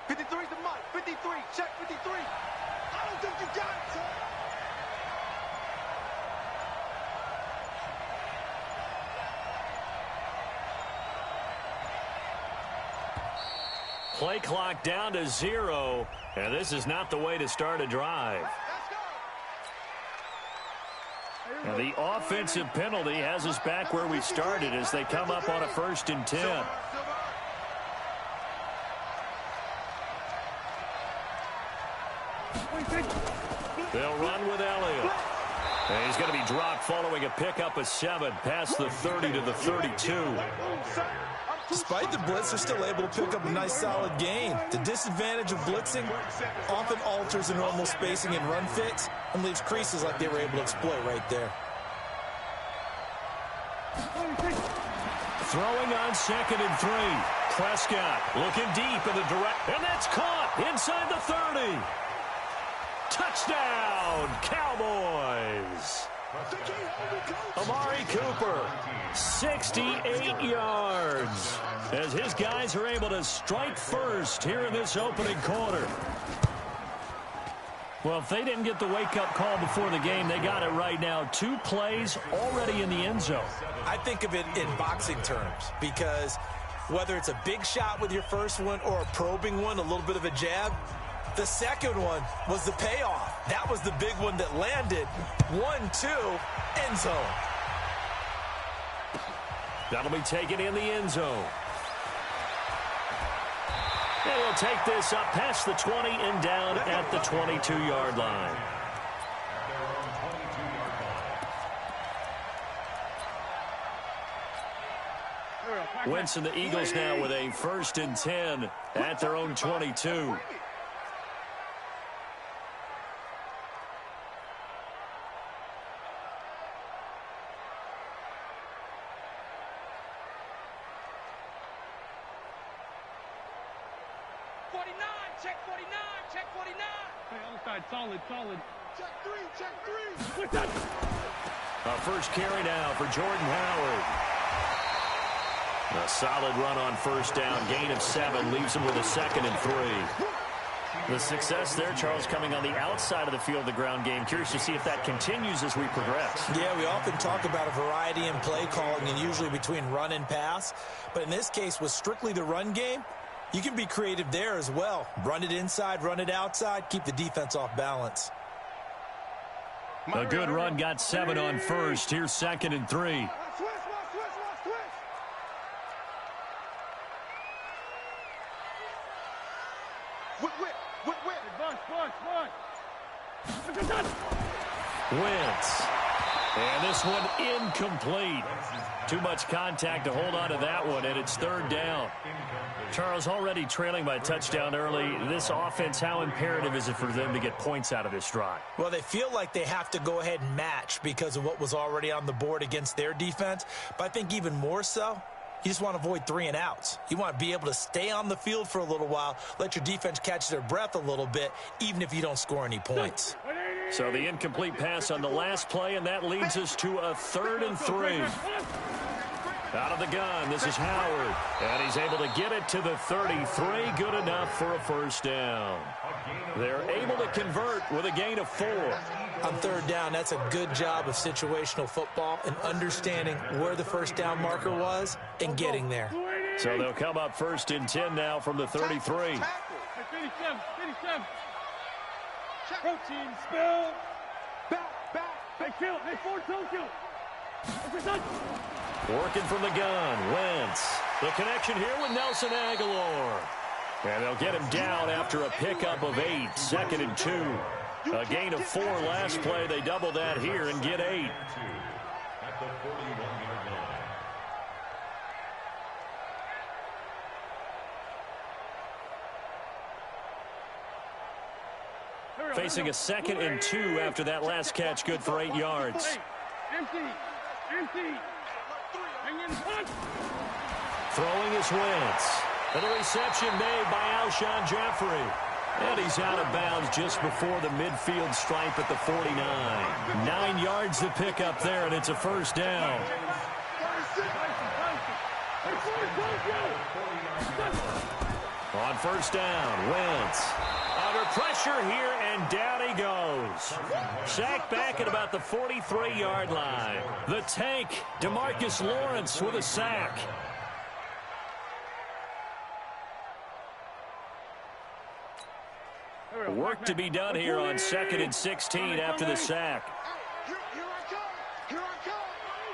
53's the mic. 53. Check 53. I don't think you got it, son. Play clock down to 0, and this is not the way to start a drive. And the offensive penalty has us back where we started as they come up on a 1st and 10. They'll run with Elliott. And he's going to be dropped following a pickup of 7 past the 30 to the 32. Despite the blitz, they're still able to pick up a nice solid gain. The disadvantage of blitzing often alters the normal spacing and run fits and leaves creases like they were able to exploit right there. Throwing on 2nd and 3. Prescott looking deep in the direct, and that's caught inside the 30. Touchdown, Cowboys. Amari Cooper, 68 yards, as his guys are able to strike first here in this opening quarter. Well, if they didn't get the wake-up call before the game, they got it right now. 2 plays already in the end zone. I think of it in boxing terms because whether it's a big shot with your first one or a probing one, a little bit of a jab, the second one was the payoff. That was the big one that landed. 1-2, end zone. That'll be taken in the end zone. And he'll take this up past the 20 and down at the 22-yard line. Wentz and the Eagles now with a 1st and 10 at their own 22. Solid. Check 3. A first carry now for Jordan Howard. A solid run on 1st down. Gain of 7 leaves him with a 2nd and 3. The success there, Charles, coming on the outside of the field of the ground game. Curious to see if that continues as we progress. Yeah, we often talk about a variety in play calling and usually between run and pass. But in this case, with strictly the run game, you can be creative there as well. Run it inside, run it outside, keep the defense off balance. A good run got 7 on 1st. Here's 2nd and 3. Wentz. And this one incomplete. Too much contact to hold on to that one, and it's 3rd down. Charles, already trailing by a touchdown early. This offense, how imperative is it for them to get points out of this drive? Well, they feel like they have to go ahead and match because of what was already on the board against their defense. But I think even more so, you just want to avoid 3 and outs. You want to be able to stay on the field for a little while, let your defense catch their breath a little bit, even if you don't score any points. So the incomplete pass on the last play, and that leads us to a 3rd and 3. Out of the gun, this is Howard, and he's able to get it to the 33, good enough for a 1st down. They're able to convert with a gain of 4. On 3rd down, that's a good job of situational football and understanding where the 1st down marker was and getting there. So they'll come up 1st and 10 now from the 33. 57. Protein spill. Back. Hey, kill. Hey, forward, don't kill. Working from the gun, Wentz. The connection here with Nelson Aguilar. And they'll get him down after a pickup of 8, 2nd and 2. A gain of 4 last play. They double that here and get 8. Facing a 2nd and 2 after that last catch, good for 8 yards. Empty. Hang in front. Throwing is Wentz. And the reception made by Alshon Jeffrey. And he's out of bounds just before the midfield stripe at the 49. 9 yards to pick up there, and it's a 1st down. On first down, Wentz. Under pressure here, and down he goes. Sacked back at about the 43-yard line. The tank, DeMarcus Lawrence with a sack. Work to be done here on 2nd and 16 after the sack. Here I come! Here I come!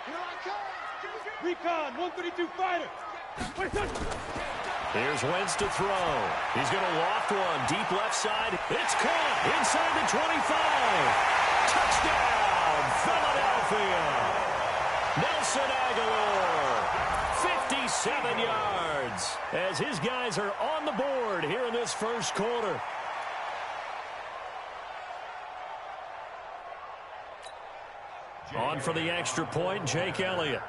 Here I come! Recon, 132 fighter. Here's Wentz to throw. He's going to loft one. Deep left side. It's caught inside the 25. Touchdown, Philadelphia. Nelson Aguilar, 57 yards, as his guys are on the board here in this first quarter. On for the extra point, Jake Elliott.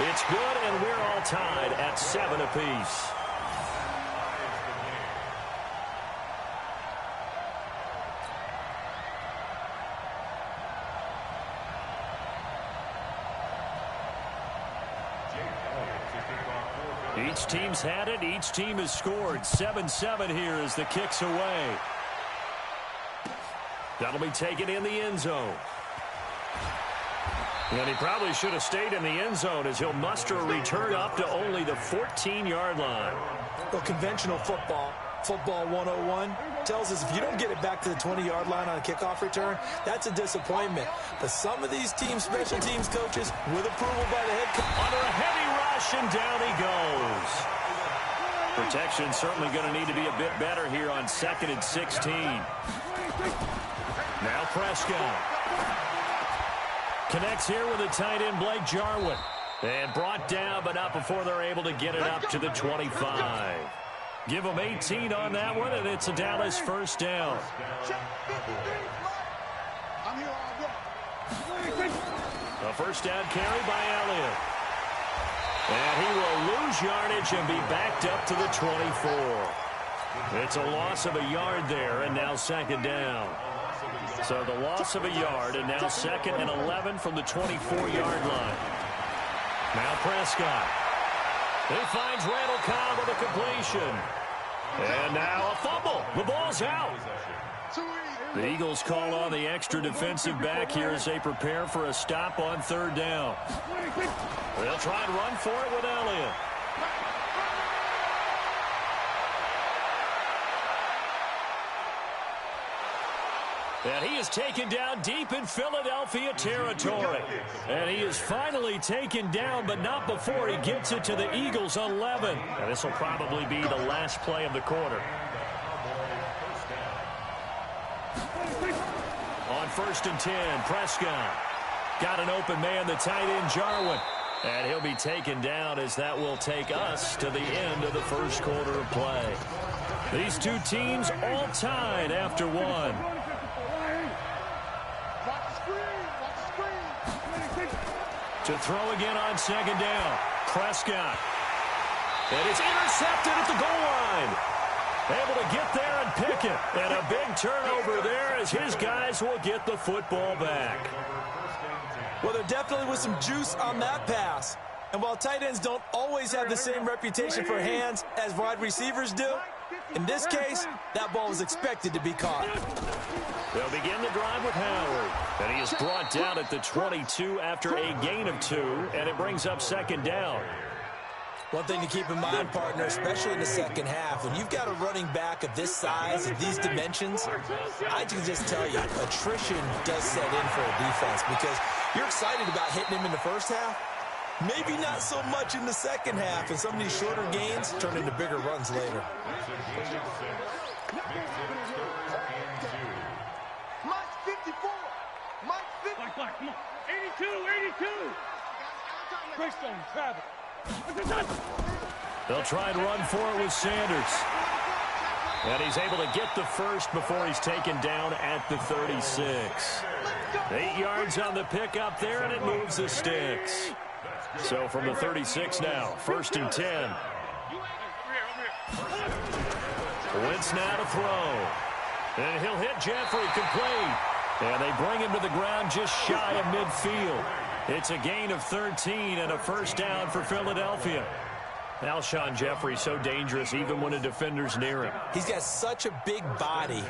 It's good, and we're all tied at 7 apiece. Each team's had it. Each team has scored. 7-7 here as the kick's away. That'll be taken in the end zone. And he probably should have stayed in the end zone as he'll muster a return up to only the 14-yard line. Well, conventional football 101, tells us if you don't get it back to the 20-yard line on a kickoff return, that's a disappointment. But some of these teams, special teams coaches, with approval by the head coach. Under a heavy rush, and down he goes. Protection certainly going to need to be a bit better here on 2nd and 16. Now Prescott. Connects here with the tight end, Blake Jarwin. And brought down, but not before they're able to get it up to the 25. Give them 18 on that one, and it's a Dallas first down. A first down carry by Elliott. And he will lose yardage and be backed up to the 24. It's a loss of a yard there, and now 2nd down. So the loss of a yard, and now 2nd and 11 from the 24-yard line. Now Prescott. He finds Randall Cobb with a completion. And now a fumble. The ball's out. The Eagles call on the extra defensive back here as they prepare for a stop on 3rd down. They'll try and run for it with Elliott. And he is taken down deep in Philadelphia territory. And he is finally taken down, but not before he gets it to the Eagles 11. And this will probably be the last play of the quarter. On 1st and 10, Prescott. Got an open man, the tight end, Jarwin. And he'll be taken down as that will take us to the end of the first quarter of play. These two teams all tied after one. To throw again on 2nd down. Prescott. And it's intercepted at the goal line. Able to get there and pick it. And a big turnover there as his guys will get the football back. Well, there definitely was some juice on that pass. And while tight ends don't always have the same reputation for hands as wide receivers do, in this case, that ball was expected to be caught. They'll begin the drive with Howard. And he is brought down at the 22 after a gain of 2, and it brings up 2nd down. One thing to keep in mind, partner, especially in the second half, when you've got a running back of this size, of these dimensions, I can just tell you, attrition does set in for a defense because you're excited about hitting him in the first half. Maybe not so much in the second half, and some of these shorter gains turn into bigger runs later. Mike 54. Mike 50. Black, come on. 82. Greystone, travel. They'll try and run for it with Sanders. And he's able to get the first before he's taken down at the 36. 8 yards on the pickup there, and it moves the sticks. So from the 36 now, 1st and 10. Wentz now to throw. And he'll hit Jeffrey complete. And they bring him to the ground just shy of midfield. It's a gain of 13 and a first down for Philadelphia. Alshon Jeffrey so dangerous even when a defender's near him. He's got such a big body,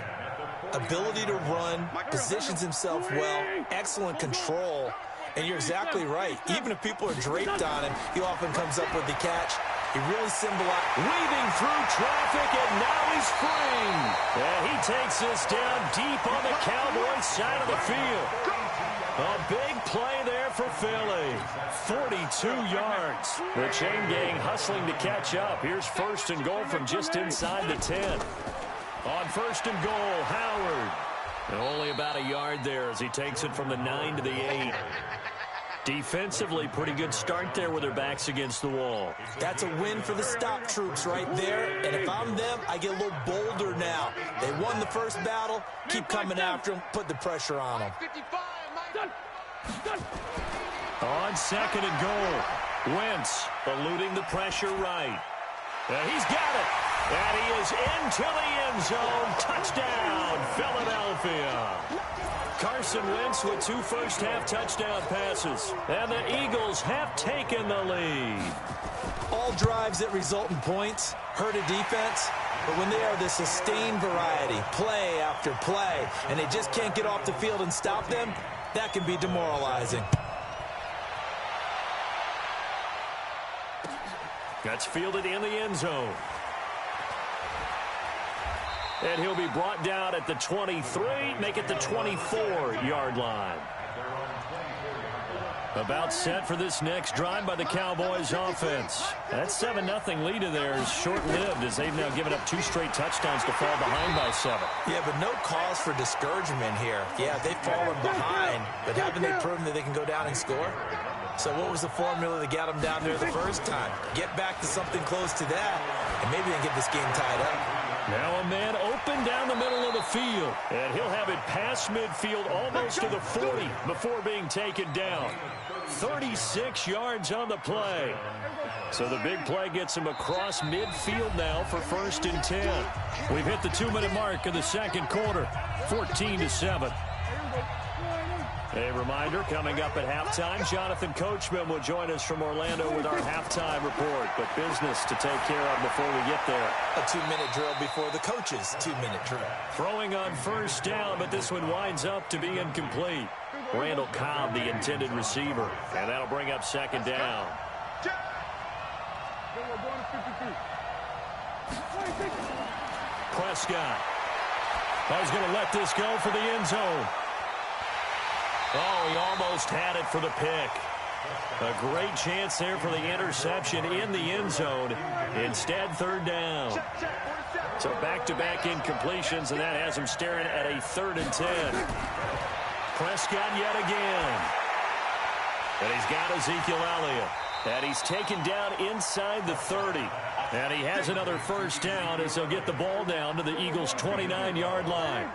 ability to run, positions himself well, excellent control. And you're exactly right. Even if people are draped on him, he often comes up with the catch. He really symbolizes. Weaving through traffic, and now he's free. And he takes this down deep on the Cowboys side of the field. A big play there for Philly. 42 yards. The chain gang hustling to catch up. Here's first and goal from just inside the 10. On first and goal, Howard. And only about a yard there as he takes it from the 9 to the 8. Defensively, pretty good start there with their backs against the wall. That's a win for the stop troops right there. And if I'm them, I get a little bolder now. They won the first battle. Keep coming after them. Put the pressure on them. On second and goal, Wentz eluding the pressure right. He's got it. And he is into the end zone. Touchdown, Philadelphia. Carson Wentz with 2 first-half touchdown passes. And the Eagles have taken the lead. All drives that result in points hurt a defense. But when they are the sustained variety, play after play, and they just can't get off the field and stop them, that can be demoralizing. That's fielded in the end zone. And he'll be brought down at the 23, make it the 24-yard line. About set for this next drive by the Cowboys offense. That 7-0 lead of theirs is short-lived as they've now given up 2 straight touchdowns to fall behind by 7. Yeah, but no cause for discouragement here. Yeah, they've fallen behind, but haven't they proven that they can go down and score? So what was the formula that got them down there the first time? Get back to something close to that, and maybe they can get this game tied up. Now a man open down the middle of the field. And he'll have it past midfield almost to the 40 before being taken down. 36 yards on the play. So the big play gets him across midfield now for first and 10. We've hit the 2-minute mark of the second quarter. 14-7. A reminder, coming up at halftime, Jonathan Coachman will join us from Orlando with our halftime report. But business to take care of before we get there. A 2-minute drill before the coach's 2-minute drill. Throwing on first down, but this one winds up to be incomplete. Randall Cobb, the intended receiver. And that'll bring up second down. Prescott. He's going to let this go for the end zone. Oh, he almost had it for the pick. A great chance there for the interception in the end zone. Instead, third down. So back-to-back incompletions, and that has him staring at a 3rd and 10. Prescott yet again. And he's got Ezekiel Elliott. And he's taken down inside the 30. And he has another first down as he'll get the ball down to the Eagles' 29-yard line.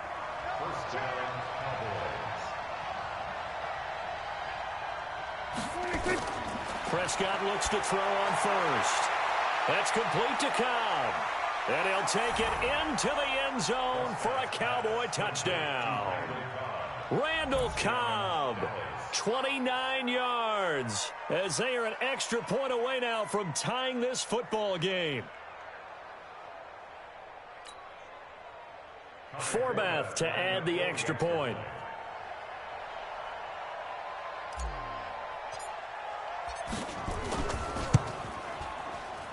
Prescott looks to throw on first. That's complete to Cobb. And he'll take it into the end zone for a Cowboy touchdown. Randall Cobb, 29 yards, as they are an extra point away now from tying this football game. Forbath to add the extra point.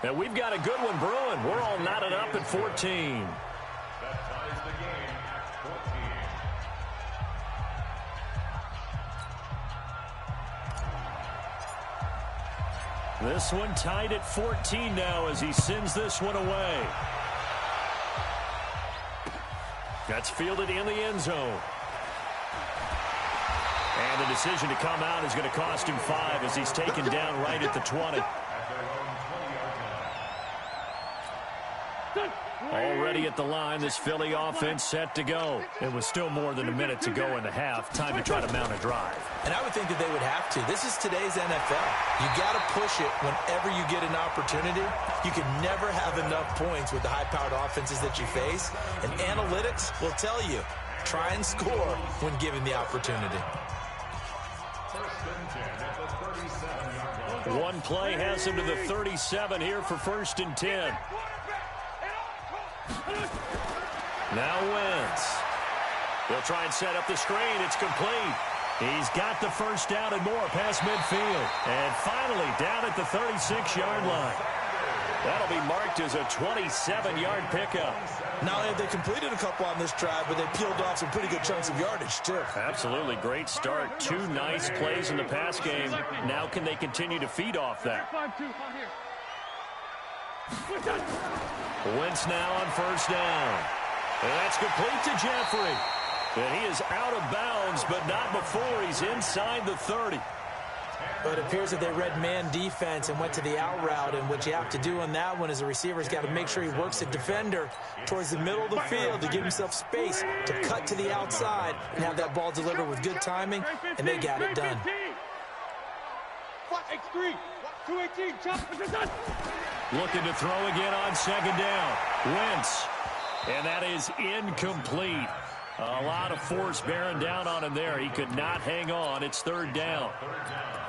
And we've got a good one brewing. We're all knotted up at 14. That ties the game, 14. This one tied at 14 now as he sends this one away. That's fielded in the end zone. And the decision to come out is going to cost him 5 as he's taken down right at the 20. Already at the line, this Philly offense set to go. It was still more than a minute to go in the half. Time to try to mount a drive. And I would think that they would have to. This is today's NFL. You got to push it whenever you get an opportunity. You can never have enough points with the high-powered offenses that you face. And analytics will tell you, try and score when given the opportunity. First and 10 at the One play has him to the 37 here for 1st and 10. Now Wentz. They'll try and set up the screen. It's complete. He's got the first down and more past midfield. And finally down at the 36-yard line. That'll be marked as a 27-yard pickup. Not only have they completed a couple on this drive, but they peeled off some pretty good chunks of yardage, too. Absolutely. Great start. 2 nice plays in the pass game. Now can they continue to feed off that? Wentz now on first down. And that's complete to Jeffrey. And he is out of bounds, but not before he's inside the 30. But it appears that they read man defense and went to the out route, and what you have to do on that one is the receiver's got to make sure he works the defender towards the middle of the field to give himself space to cut to the outside and have that ball delivered with good timing, and they got it done. X3, 218, looking to throw again on 2nd down. Wentz. And that is incomplete. A lot of force bearing down on him there. He could not hang on. It's 3rd down.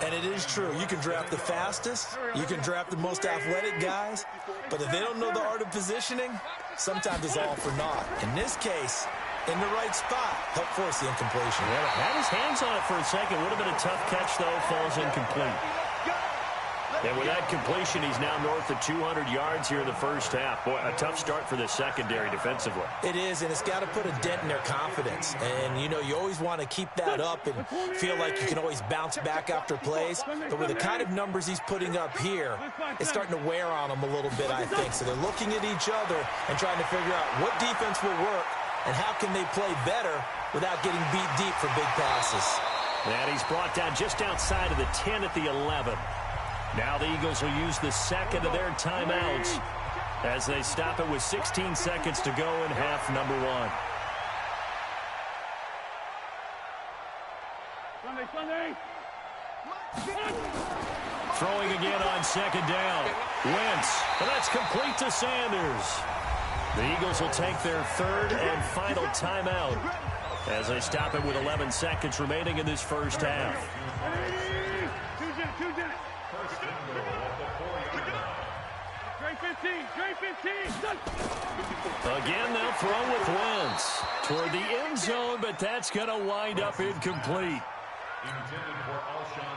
And it is true. You can draft the fastest. You can draft the most athletic guys. But if they don't know the art of positioning, sometimes it's all for naught. In this case, in the right spot, help force the incompletion. Yeah, had his hands on it for a second. Would have been a tough catch, though. Falls incomplete. And with that completion, he's now north of 200 yards here in the first half. Boy, a tough start for the secondary defensively. It is, and it's got to put a dent in their confidence. And, you know, you always want to keep that up and feel like you can always bounce back after plays. But with the kind of numbers he's putting up here, it's starting to wear on them a little bit, I think. So they're looking at each other and trying to figure out what defense will work and how can they play better without getting beat deep for big passes. And he's brought down just outside of the 10 at the 11. Now the Eagles will use the second of their timeouts as they stop it with 16 seconds to go in half number 1. Throwing again on 2nd down. Wentz, and that's complete to Sanders. The Eagles will take their 3rd and final timeout as they stop it with 11 seconds remaining in this first half. Again, they'll throw with Wentz toward the end zone, but that's going to wind up incomplete.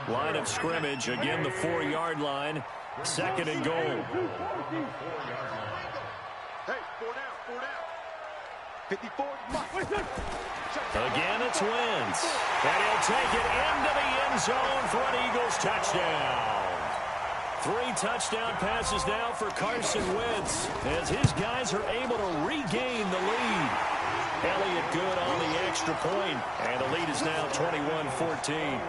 Line of scrimmage, again the 4-yard line, 2nd and goal. Hey, 4 down. 54. Again, it's Wentz. And he'll take it into the end zone for an Eagles touchdown. 3 touchdown passes now for Carson Wentz as his guys are able to regain the lead. Elliott good on the extra point, and the lead is now 21-14.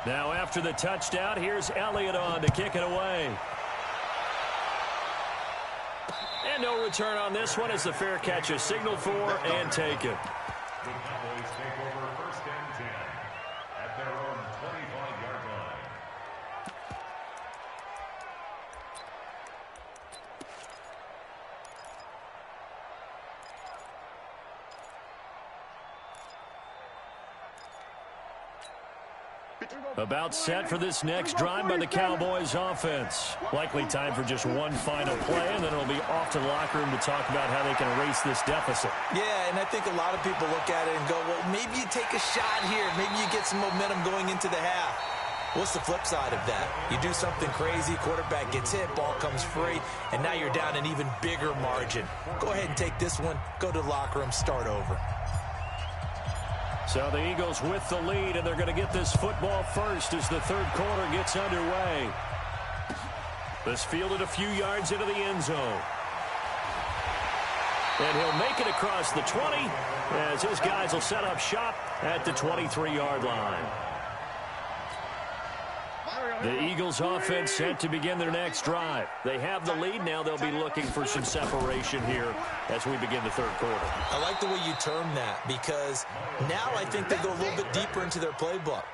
Now after the touchdown, here's Elliott on to kick it away. And no return on this one as the fair catch is signaled for and taken. The Cowboys take over 1st and 10 at their own 25-yard line. About set for this next drive by the Cowboys offense. Likely time for just one final play, and then it'll be off to the locker room to talk about how they can erase this deficit. Yeah, and I think a lot of people look at it and go, well, maybe you take a shot here. Maybe you get some momentum going into the half. What's the flip side of that? You do something crazy, quarterback gets hit, ball comes free, and now you're down an even bigger margin. Go ahead and take this one, go to the locker room, start over. So the Eagles with the lead, and they're going to get this football first as the 3rd quarter gets underway. This fielded a few yards into the end zone. And he'll make it across the 20 as his guys will set up shop at the 23-yard line. The Eagles offense set to begin their next drive. They have the lead. Now they'll be looking for some separation here as we begin the 3rd quarter. I like the way you term that because now I think they go a little bit deeper into their playbook.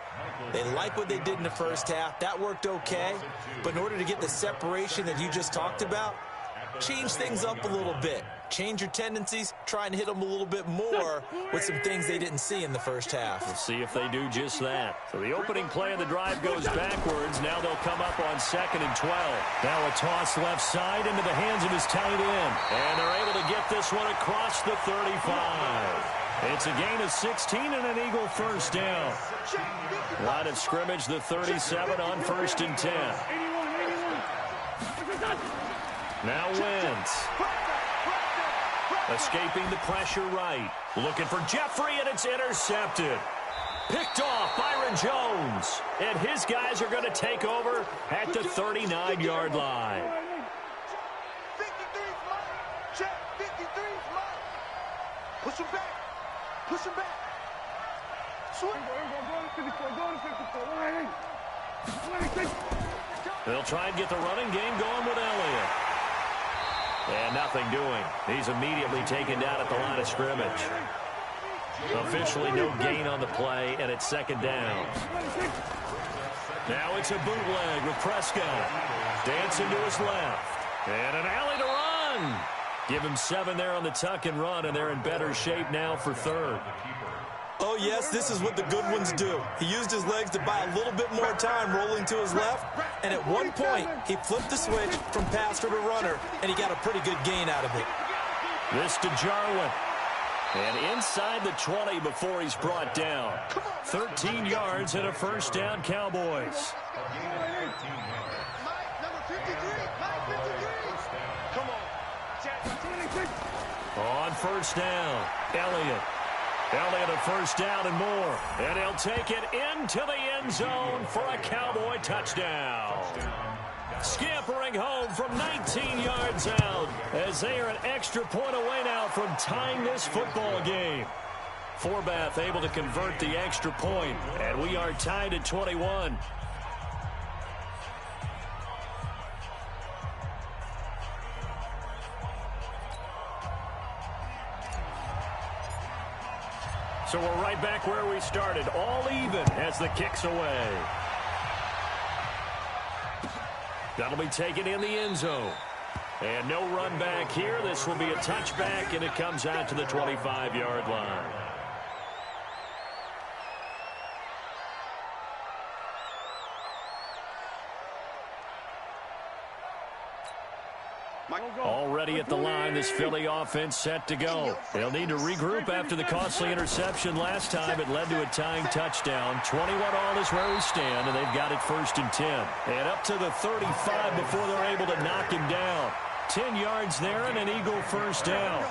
They like what they did in the first half. That worked okay. But in order to get the separation that you just talked about, change things up a little bit. change your tendencies, try and hit them a little bit more with some things they didn't see in the first half. We'll see if they do just that. So the opening play of the drive goes backwards. Now they'll come up on 2nd and 12. Now a toss left side into the hands of his tight end. And they're able to get this one across the 35. It's a gain of 16 and an Eagle first down. Line of scrimmage, the 37 on 1st and 10. Now Wentz. Escaping the pressure right. Looking for Jeffrey, and it's intercepted. Picked off Byron Jones. And his guys are going to take over at the 39-yard line. 53's mine. Check. 53's mine. Push him back. Push him back. Swing. They'll try and get the running game going with Elliott. And nothing doing. He's immediately taken down at the line of scrimmage. Officially no gain on the play, and it's 2nd down. Now it's a bootleg with Prescott. Dancing to his left. And an alley to run. Give him 7 there on the tuck and run, and they're in better shape now for 3rd. Oh, yes, this is what the good ones do. He used his legs to buy a little bit more time rolling to his left, and at one point, he flipped the switch from passer to runner, and he got a pretty good gain out of it. This to Jarwin. And inside the 20 before he's brought down. 13 yards and a first down, Cowboys. On 1st down, Elliott. Elliott a first down and more. And he'll take it into the end zone for a Cowboy touchdown. Scampering home from 19 yards out as they are an extra point away now from tying this football game. Forbath able to convert the extra point, and we are tied at 21. So we're right back where we started, all even as the kick's away. That'll be taken in the end zone. And no run back here. This will be a touchback, and it comes out to the 25-yard line. Already at the line, this Philly offense set to go. They'll need to regroup after the costly interception last time. It led to a tying touchdown. 21 all is where we stand, and they've got it 1st and 10. And up to the 35 before they're able to knock him down. 10 yards there and an Eagle first down.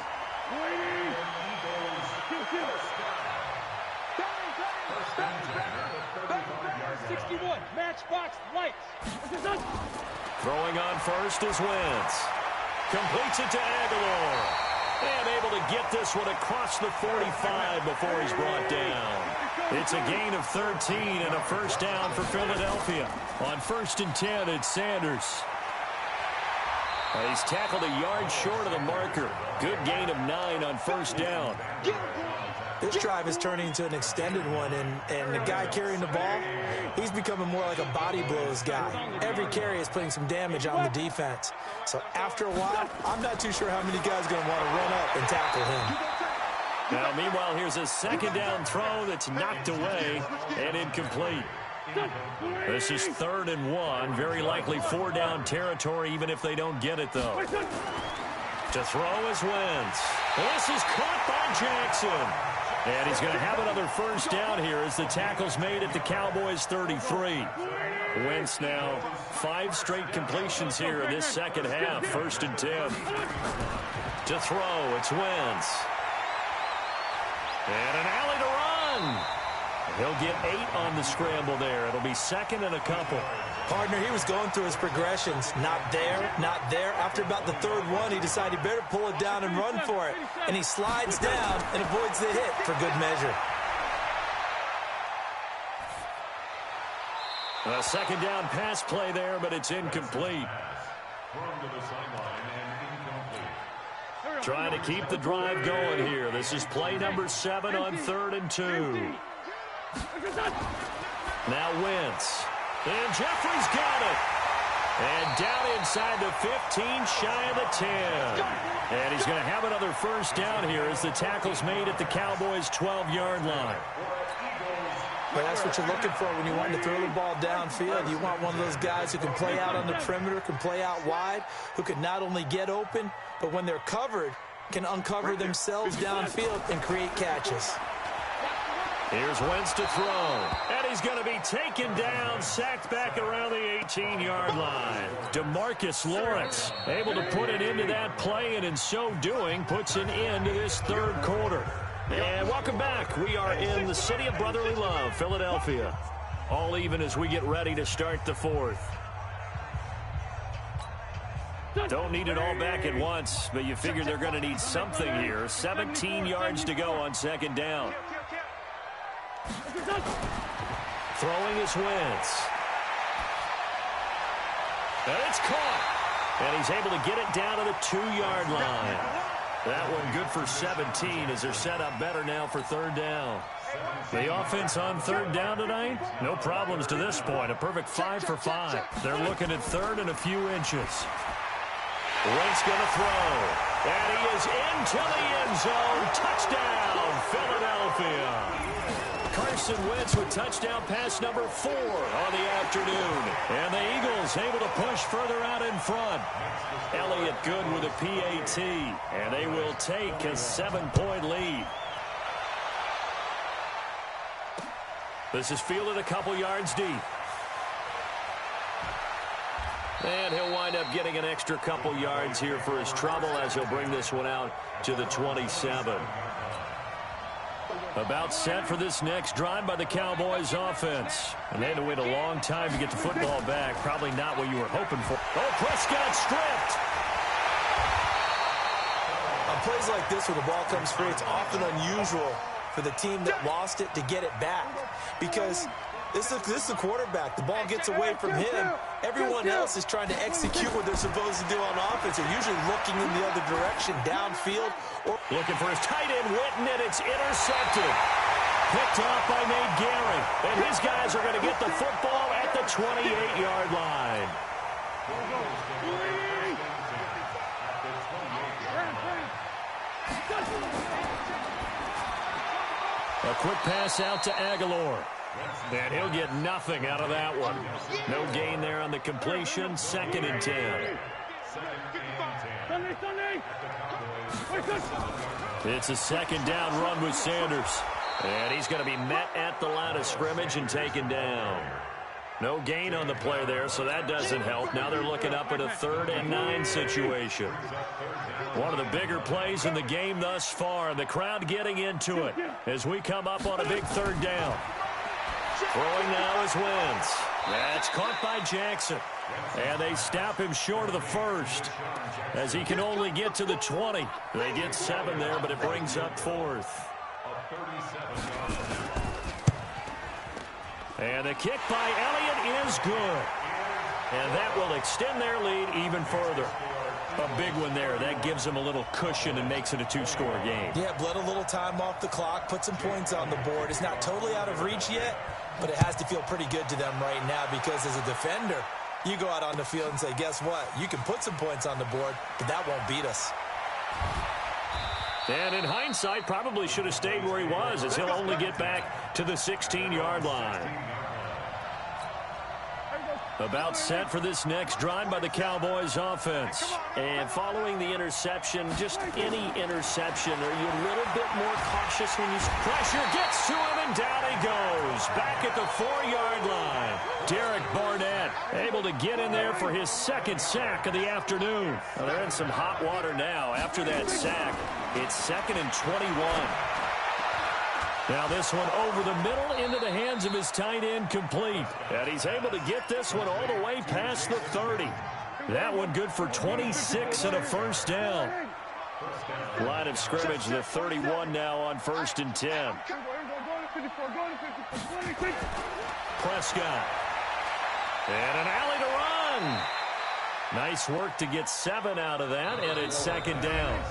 Matchbox lights. Throwing on first is Wentz. Completes it to Aguilar. And able to get this one across the 45 before he's brought down. It's a gain of 13 and a first down for Philadelphia. On 1st and 10, it's Sanders. He's tackled a yard short of the marker. Good gain of 9 on first down. This drive is turning into an extended one, and the guy carrying the ball, he's becoming more like a body blows guy. Every carry is putting some damage on the defense. So after a while, I'm not too sure how many guys are going to want to run up and tackle him. Now, meanwhile, here's a 2nd down throw that's knocked away and incomplete. This is 3rd and 1. Very likely 4-down territory, even if they don't get it, though. To throw is Wentz. This is caught by Jackson. And he's going to have another first down here as the tackle's made at the Cowboys' 33. Wentz now 5 straight completions here in this second half. 1st and 10. To throw, it's Wentz. And an alley to run. He'll get 8 on the scramble there. It'll be 2nd and a couple. Partner, he was going through his progressions. Not there, not there. After about the 3rd one, he decided he better pull it down and run for it. And he slides down and avoids the hit for good measure. A 2nd down pass play there, but it's incomplete. Trying to keep the drive going here. This is play number 7 on 3rd and 2. Now Wentz. And Jeffrey's got it. And down inside the 15, shy of the 10. And he's going to have another first down here as the tackle's made at the Cowboys' 12-yard line. Well, that's what you're looking for when you want to throw the ball downfield. You want one of those guys who can play out on the perimeter, can play out wide, who can not only get open, but when they're covered, can uncover themselves downfield and create catches. Here's Wentz to throw. And he's going to be taken down, sacked back around the 18-yard line. DeMarcus Lawrence able to put it into that play, and in so doing, puts an end to this third quarter. And welcome back. We are in the city of brotherly love, Philadelphia. All even as we get ready to start the fourth. Don't need it all back at once, but you figure they're going to need something here. 17 yards to go on second down. Throwing is Wentz. And it's caught. And he's able to get it down to the 2-yard line. That one good for 17 as they're set up better now for third down. The offense on third down tonight, no problems to this point. A perfect 5 for 5. They're looking at third and a few inches. Wentz going to throw. And he is into the end zone. Touchdown, Philadelphia. Carson Wentz with touchdown pass number 4 on the afternoon. And the Eagles able to push further out in front. Elliott good with a PAT. And they will take a 7-point lead. This is fielded a couple yards deep. And he'll wind up getting an extra couple yards here for his trouble as he'll bring this one out to the 27. About set for this next drive by the Cowboys offense. And they had to wait a long time to get the football back. Probably not what you were hoping for. Oh, Prescott stripped. On plays like this where the ball comes free, it's often unusual for the team that lost it to get it back. Because this is the quarterback. The ball gets away from him. Everyone else is trying to execute what they're supposed to do on offense. They're usually looking in the other direction, downfield. Or looking for his tight end, Witten, and it's intercepted. Picked off by Nate Gehring. And his guys are going to get the football at the 28-yard line. A quick pass out to Aguilar. And he'll get nothing out of that one. No gain there on the completion. 2nd and 10. It's a second down run with Sanders. And he's going to be met at the line of scrimmage and taken down. No gain on the play there, so that doesn't help. Now they're looking up at a 3rd and 9 situation. One of the bigger plays in the game thus far, and the crowd getting into it as we come up on a big 3rd down. Throwing now is Wentz. That's caught by Jackson. And they stop him short of the 1st as he can only get to the 20. They get 7 there, but it brings up 4th. And the kick by Elliott is good. And that will extend their lead even further. A big one there. That gives them a little cushion and makes it a 2-score game. Yeah, bled a little time off the clock, put some points on the board. It's not totally out of reach yet, but it has to feel pretty good to them right now because as a defender, you go out on the field and say, guess what? You can put some points on the board, but that won't beat us. And in hindsight, probably should have stayed where he was as he'll only get back to the 16-yard line. About set for this next drive by the Cowboys offense. And following the interception, just any interception, are you a little bit more cautious when you... Pressure gets to him, and down he goes. Back at the 4-yard line. Derek Barnett able to get in there for his 2nd sack of the afternoon. Well, they're in some hot water now after that sack. It's 2nd and 21. Now this one over the middle into the hands of his tight end complete. And he's able to get this one all the way past the 30. That one good for 26 and a first down. Line of scrimmage, the 31 now on 1st and 10. Prescott. And an alley to run. Nice work to get 7 out of that, and it's 2nd down.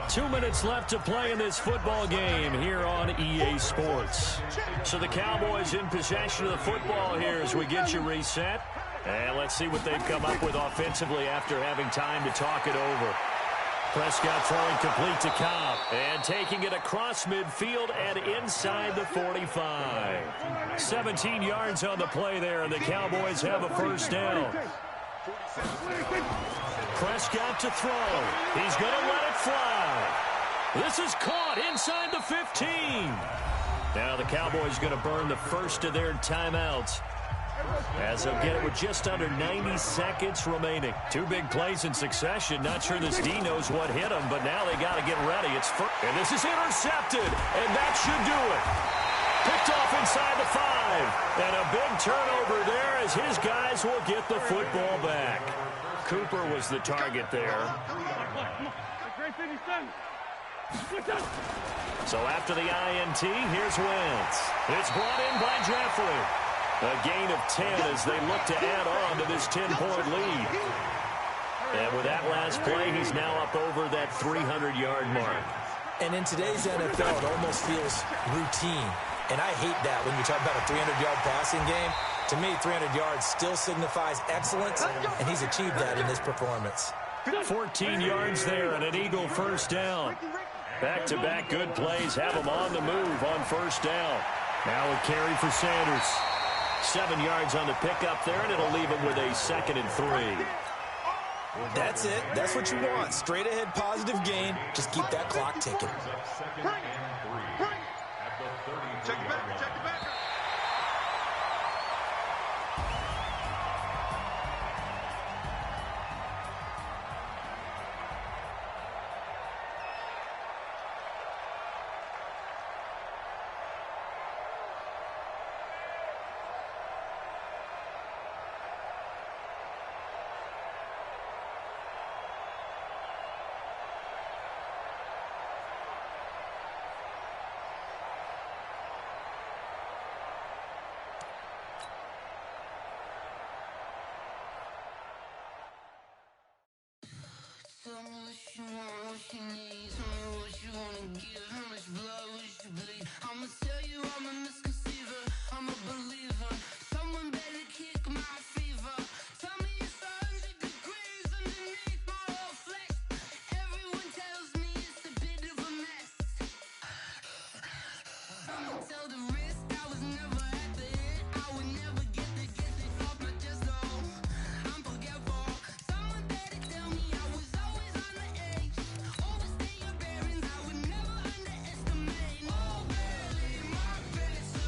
2 minutes left to play in this football game here on EA Sports. So the Cowboys in possession of the football here as we get you reset. And let's see what they've come up with offensively after having time to talk it over. Prescott throwing complete to Cobb. And taking it across midfield and inside the 45. 17 yards on the play there, and the Cowboys have a first down. Prescott to throw. He's going to let it fly. This is caught inside the 15. Now the Cowboys going to burn the first of their timeouts, as they'll get it with just under 90 seconds remaining. Two big plays in succession. Not sure this D knows what hit him, but now they got to get ready. It's first, and this is intercepted, and that should do it. Picked off inside the 5, and a big turnover there as his guys will get the football back. Cooper was the target there. So after the INT, here's Wentz. It's brought in by Jeffrey. A gain of 10 as they look to add on to this 10-point lead. And with that last play, he's now up over that 300-yard mark. And in today's NFL, it almost feels routine. And I hate that when you talk about a 300-yard passing game. To me, 300 yards still signifies excellence, and he's achieved that in this performance. 14 yards there and an Eagle first down. Back-to-back good plays have him on the move on first down. Now a carry for Sanders. 7 yards on the pickup there, and it'll leave him with a 2nd and 3. That's it. That's what you want. Straight ahead positive gain. Just keep that clock ticking. Check it back. Check it back. Tell me what you want, what you need. Tell me what you wanna give. How much blood would you bleed? I'ma tell you I'm a misconceiver. I'm a believer. Someone better kick my fever. Tell me it's 100 degrees underneath my whole flesh. Everyone tells me it's a bit of a mess. I'ma tell the risk I was never at the end. I would never get it off my chest. Oh, I'm forgetful. Someone better tell me I was always on the edge. Overstay your bearings, I would never underestimate. Oh, barely, my credit's so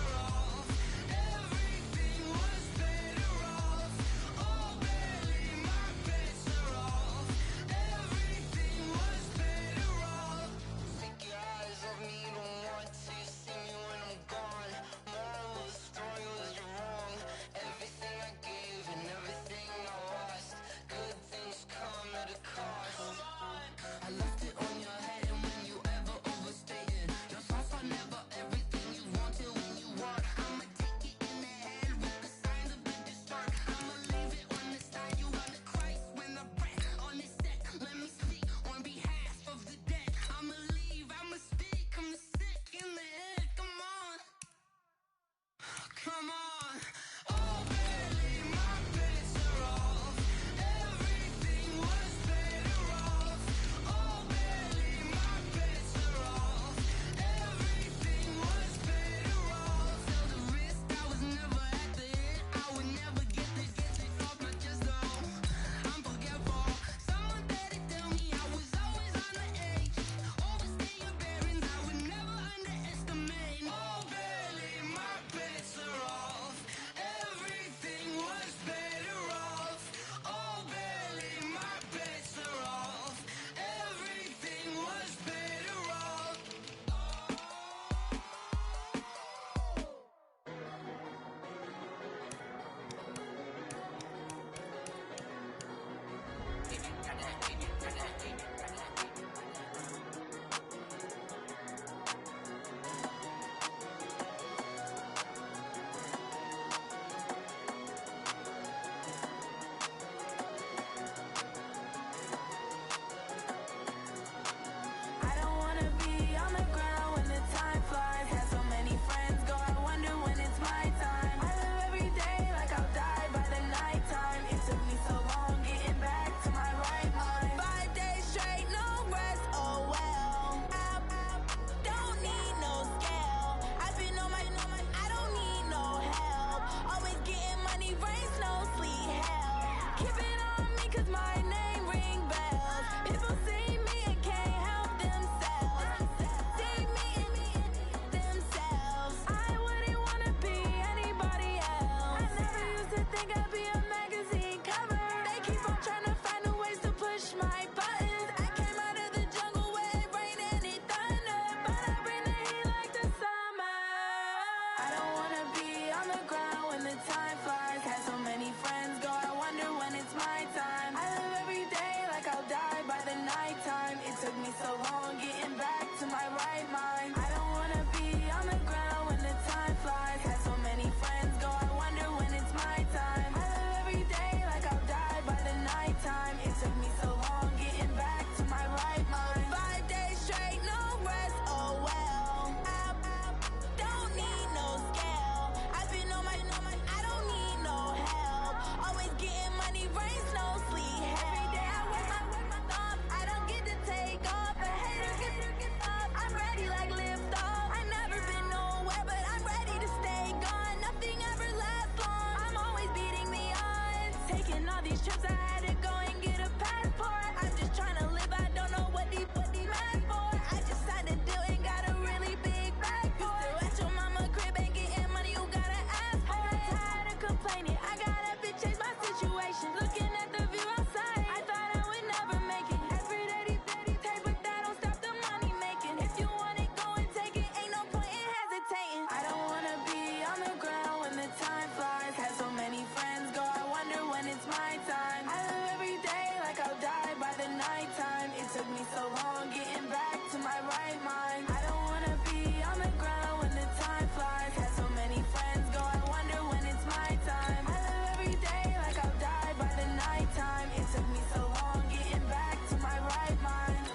these trips, I had to go and get a passport. I'm just trying to live, I don't know what these mad for. I just signed a deal and got a really big bag for it. Still at your mama crib, ain't getting money, you gotta ask for it. I'm tired of complaining, I gotta change my situation. Looking at the view outside, I thought I would never make it. Every day these take, but that don't stop the money making. If you want it, go and take it, ain't no point in hesitating. I don't wanna be on the ground when the time flies. Had so many friends go, I wonder when it's my time. I live every day like I'll die by the nighttime. It took me so long getting back to my right mind. I don't wanna be on the ground when the time flies. Had so many friends go, I wonder when it's my time. I live every day like I'll die by the nighttime. It took me so long getting back to my right mind.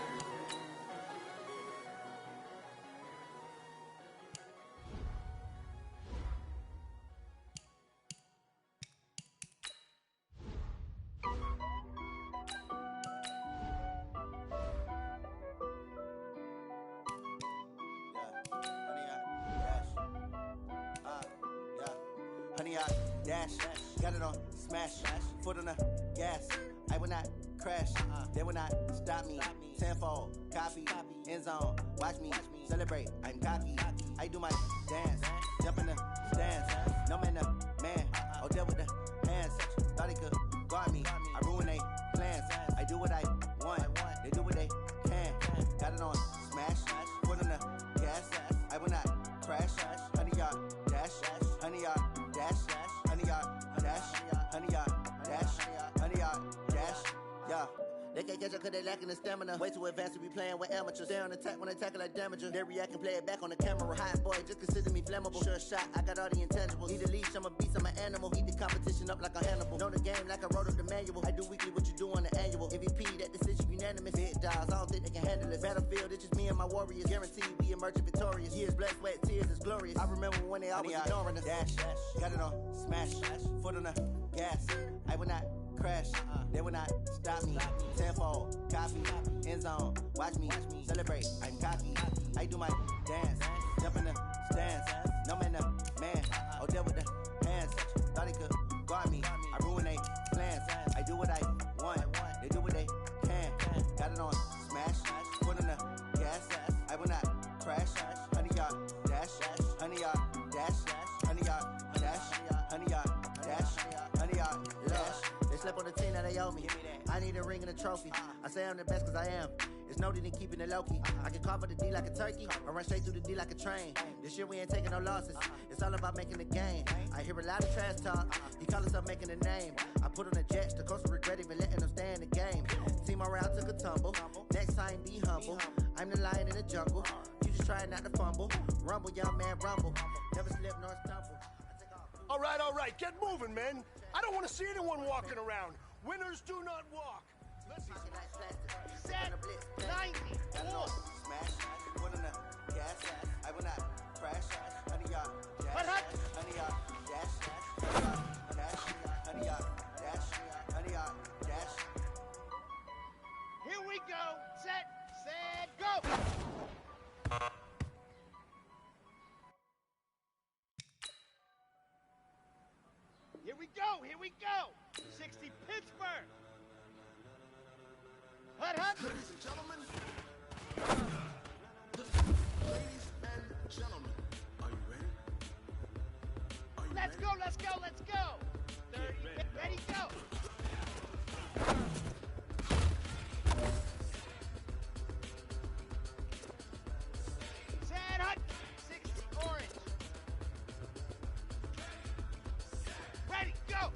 Honey, I dash, got it on smash, foot on the gas. I will not crash, they will not stop me. Tenfold, copy, end zone, watch me celebrate. I'm cocky, I do my dance, jump in the stands. No man, the man, I'll deal with the hands. Thought he could guard me, I ruin they plans. I do what I want, they do what they can. Got it on smash, foot on the gas. I will not crash, honey, y'all dash, honey, y'all dash, honey, y'all dash, honey, y'all dash, honey, y'all dash, yeah. They can't catch up cause they lacking the stamina. Way too advanced to be playing with amateurs. Stay on attack when they tackle like damager. They react and play it back on the camera. Hot boy, just consider me flammable. Sure shot, I got all the intangibles. Need a leash, I'm a beast, I'm an animal. Eat the competition up like a Hannibal. Know the game like I wrote up the manual. I do weekly what you do on the annual. MVP, that decision unanimous. Big dogs, I don't think they can handle it. Battlefield, it's just me and my warriors. Guaranteed we emerging victorious. Years, blood, sweat, tears, it's glorious. I remember when they always ignoring us. Dash, got it on smash, foot on the gas. I will not crash, they will not stop me. Tenfold, copy, end zone, watch me celebrate. I'm cocky, I do my dance, jump in the stands. No man, the man, I'll deal with the hands. Thought he could guard me, I ruin they plans. I do what I want, they do what they can. Got it on smash, foot on the gas. I will not crash, honey, y'all dash, honey, y'all dash, honey, y'all dash, honey, y'all dash, honey, y'all dash. They slept on the team that they owe me. I need a ring and a trophy. I say I'm the best cause I am. It's no need in keeping it low-key. I can carve up the D like a turkey or run straight through the D like a train. This year we ain't taking no losses. It's all about making the game. I hear a lot of trash talk. He call himself making a name. I put on the Jets. The coach regret even letting them stay in the game. Team morale took a tumble. Next time be humble. I'm the lion in the jungle. You just trying not to fumble. Rumble, young man, rumble. Never slip nor stumble. All right, get moving, men. I don't want to see anyone walking around. Winners do not walk. Let's see. Set 90. Smash, foot on the gas. I will not crash. Honey, y'all dash. Honey, y'all dash. Honey, y'all dash. Honey, y'all dash. Here we go. Set, go. Here we go. 60 Pittsburgh. Hut. Ladies and gentlemen. Ladies and gentlemen. Are you ready? Let's go. 30, ready, go. Set, hut. 60 orange. Ready, go.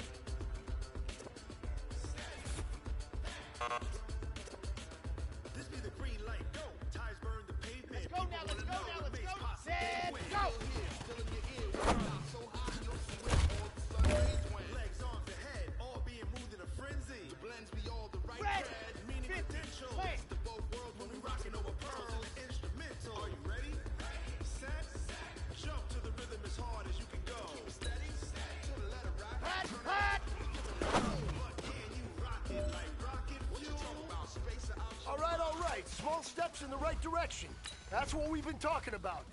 This be the green light, go. Ties burn the pavement. Let's go now. Set, go. Legs on the head, all being moved in a frenzy. The blends be all the right Ready. thread, meaning potential. Play. It's the both worlds when we rockin' over pearls and the instrumental. Are you ready? Set, jump to the rhythm as hard as you can go. Keep it steady, to the letter rock. Hut. But can you rock it like rocket fuel? About space or option? All right. Small steps in the right direction. That's what we've been talking about.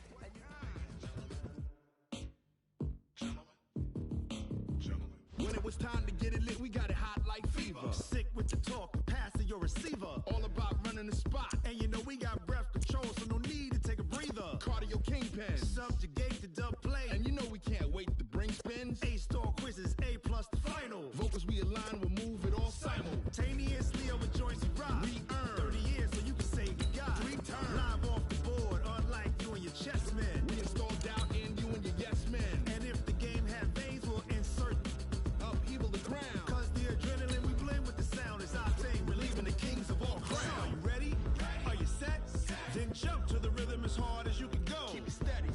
When it was time to get it lit, we got it hot like like fever. Sick with the talk, passing your receiver. All about running the spot. And you know we got breath control, so no need to take a breather. Cardio kingpin, subjugate the dub play. And you know we can't wait to bring spins. A-star quizzes, A+ the final. Vocals we align, we'll move it all simultaneously over joints we rock. We earn 30 years so you can say you got 3 turns. Live off the board, unlike you and your chess men. We install doubt in you and your yes men. And if the game had veins, we'll insert upheaval the ground. Cause the adrenaline we blend with the sound is our thing, relieving the kings of all crowns. Are you ready? Are you set? Then jump to the rhythm as hard as you can go. Keep it steady,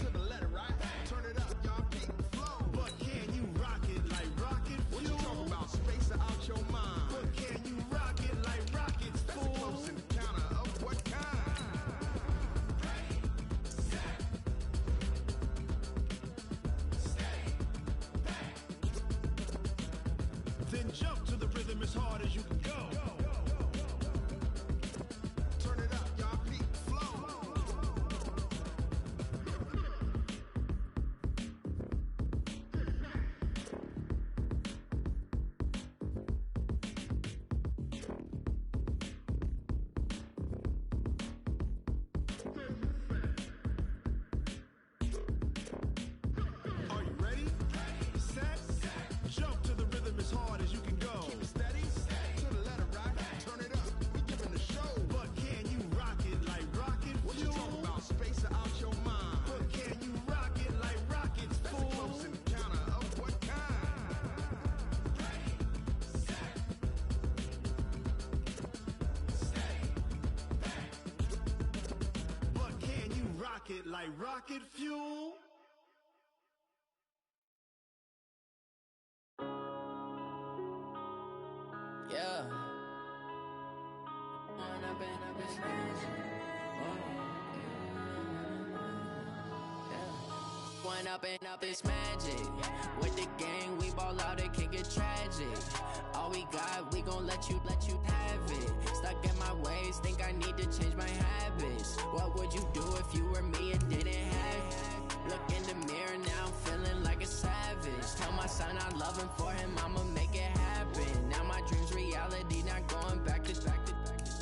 to the letter, right? Turn it up, y'all, beat the flow. But can you rock it like rocket fuel? What you talking about? Space out your mind. But can you rock it like rockets, fool? That's close in the counter of what kind? Ready, set, stay, back. Then jump to the rhythm as hard as you can go. Turn it up, y'all, beat the flow. Are you ready? Set, jump to the rhythm as hard as you can go. Keep it steady, to the letter, right? Turn it up, we giving the show. But can you rock it like rocket fuel? What you talking about? Space out your mind. But can you rock it like rockets, fool? That's close in the counter of what kind? Ready, set, stay, back. But can you rock it like rocket fuel? Yeah. When I've been up this magic. When up and up this magic. With the gang, we ball out, it can get tragic. All we got, we gon' let you have it. Stuck in my ways, think I need to change my habits. What would you do if you were me and didn't have it? Look in the mirror now, I'm feeling like a savage. Tell my son I love him, for him I'ma make it happen. Now my dreams reality, not going back to.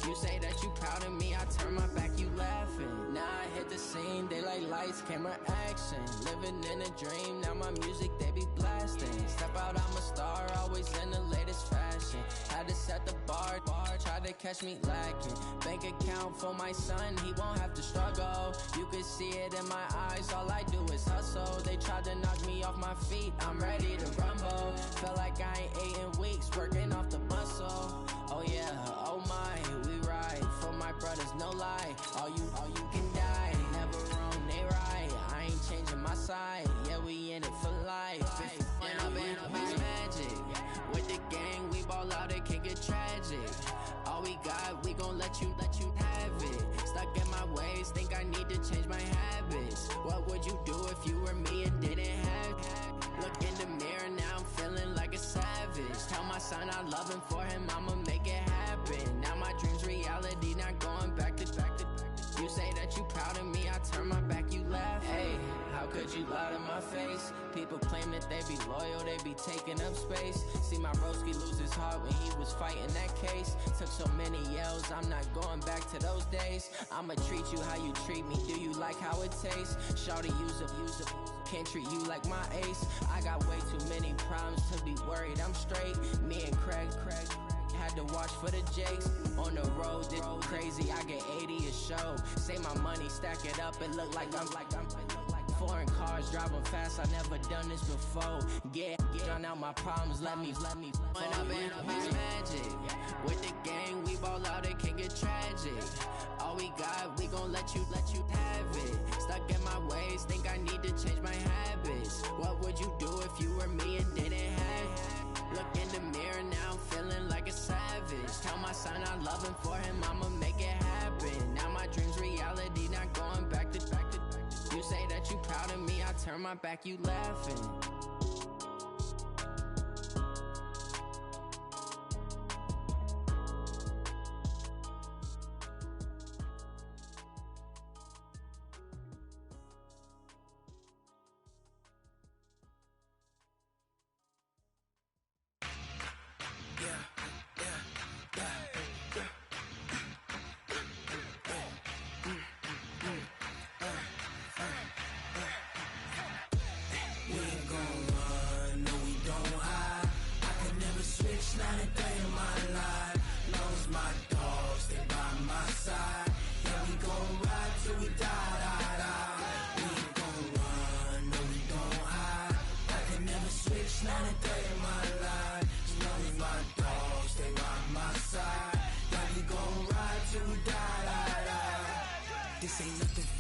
You say that you proud of me, I turn my back, you laughing. Now I hit the scene, daylight lights, camera action. Living in a dream, now my music they be blasting. Step out, I'm a star, always in the latest fashion. Had to set the bar, tried to catch me lacking. Bank account for my son, he won't have to struggle. You can see it in my eyes, all I do is hustle. They tried to knock me off my feet, I'm ready to rumble. Feel like I ain't ate in weeks, working off the muscle. Oh yeah, oh my, we ride for my brothers, no lie. All you can die, never wrong, they right. I ain't changing my side, yeah, we in it for life. When I've been up this magic. With the gang, we ball out, it can get tragic. All we got, we gon' let you have it. Stuck in my ways, think I need to change my habits. What would you do if you were me and didn't have it? Look in the mirror, now I'm feeling like a savage. Tell my son I love him, for him I'ma make it happen. Now my dreams reality, not going back to. You say that you proud of me, I turn my back, you laugh. Hey, how could you lie to my face? People claim that they be loyal, they be taking up space. See my broski lose his heart when he was fighting that case. Took so many yells, I'm not going back to those days. I'ma treat you how you treat me, do you like how it tastes? Shawty use up, can't treat you like my ace. I got way too many problems to be worried, I'm straight. Me and Craig had to watch for the Jakes. On the road, this crazy, I get 80 a show. Say my money, stack it up, it look like I'm foreign cars, driving fast, I never done this before. Drown out my problems, let me When I've been up this magic. With the gang, we ball out, it can get tragic. All we got, we gon' let you have it. Stuck in my ways, think I need to change my habits. What would you do if you were me and didn't have it? Look in the mirror, now I'm feeling like a savage. Tell my son I love him, for him I'ma make it happen. Now my dreams reality, not going back to. You say that you proud of me, I turn my back, you laughing. Yeah. in my line. You know we my dogs, they by my side. Yeah, we gon' ride till we die, die, die. This ain't nothing